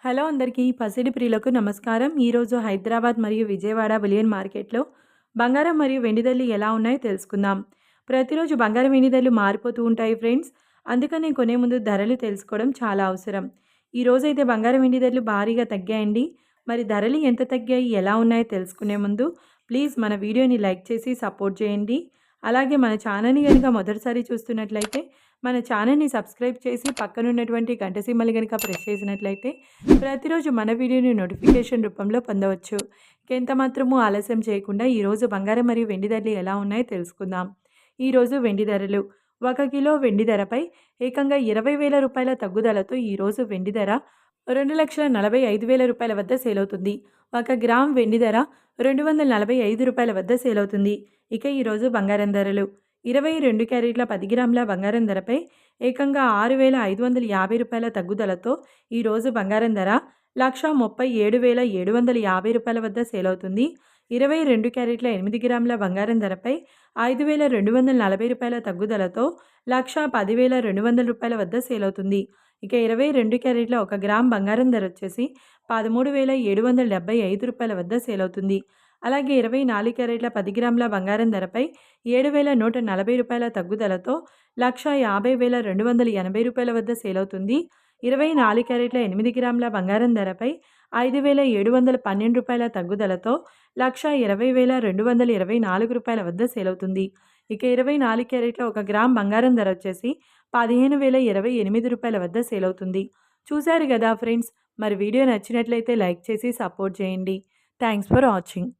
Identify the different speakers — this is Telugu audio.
Speaker 1: హలో అందరికీ పసిడి ప్రియులకు నమస్కారం. ఈరోజు హైదరాబాద్ మరియు విజయవాడ బులియన్ మార్కెట్లో బంగారం మరియు వెండి ధరలు ఎలా ఉన్నాయో తెలుసుకుందాం. ప్రతిరోజు బంగారం వెండి ధరలు మారిపోతూ ఉంటాయి ఫ్రెండ్స్. అందుకని కొనే ముందు ధరలు తెలుసుకోవడం చాలా అవసరం. ఈరోజైతే బంగారం వెండి ధరలు భారీగా తగ్గాయండి. మరి ధరలు ఎంత తగ్గాయి, ఎలా ఉన్నాయో తెలుసుకునే ముందు ప్లీజ్ మన వీడియోని లైక్ చేసి సపోర్ట్ చేయండి. అలాగే మన ఛానల్ని కనుక మొదటిసారి చూస్తున్నట్లయితే మన ఛానల్ని సబ్స్క్రైబ్ చేసి పక్కనున్నటువంటి గంట సింబల్ కనుక ప్రెస్ చేసినట్లయితే ప్రతిరోజు మన వీడియోని నోటిఫికేషన్ రూపంలో పొందవచ్చు. ఎంత మాత్రమూ ఆలస్యం చేయకుండా ఈరోజు బంగారం మరియు వెండి ధరలు ఎలా ఉన్నాయో తెలుసుకుందాం. ఈరోజు వెండి ధరలు 1 కిలో వెండి ధరపై ఏకంగా 20,000 రూపాయల తగ్గుదలతో ఈరోజు వెండి ధర 2,45,000 రూపాయల వద్ద సేల్ అవుతుంది. 1 గ్రామ్ వెండి ధర 245 రూపాయల వద్ద సేల్ అవుతుంది. ఇక ఈరోజు బంగారం ధరలు 22 క్యారెట్ల 10 గ్రాముల బంగారం ధరపై ఏకంగా 6,550 రూపాయల తగ్గుదలతో ఈరోజు బంగారం ధర 1,37,750 రూపాయల వద్ద సేల్ అవుతుంది. 22 క్యారెట్ల 8 గ్రాముల బంగారం ధరపై 5,240 రూపాయల తగ్గుదలతో 1,10,200 రూపాయల వద్ద సేల్ అవుతుంది. ఇక 22 క్యారెట్ల 1 గ్రామ్ బంగారం ధర వచ్చేసి 13,775 రూపాయల వద్ద సేల్ అవుతుంది. అలాగే 24 క్యారెట్ల 10 గ్రాముల బంగారం ధరపై 7,140 రూపాయల తగ్గుదలతో 1,50,280 రూపాయల వద్ద సేల్ అవుతుంది. 24 క్యారెట్ల 8 గ్రాముల బంగారం ధరపై 5,712 రూపాయల తగ్గుదలతో 1,20,224 రూపాయల వద్ద సేల్ అవుతుంది. ఇక 24 క్యారెట్ల 1 గ్రామ్ బంగారం ధర వచ్చేసి 15,028 రూపాయల వద్ద సేల్ అవుతుంది. చూశారు కదా ఫ్రెండ్స్, మరి వీడియో నచ్చినట్లయితే లైక్ చేసి సపోర్ట్ చేయండి. Thanks for watching.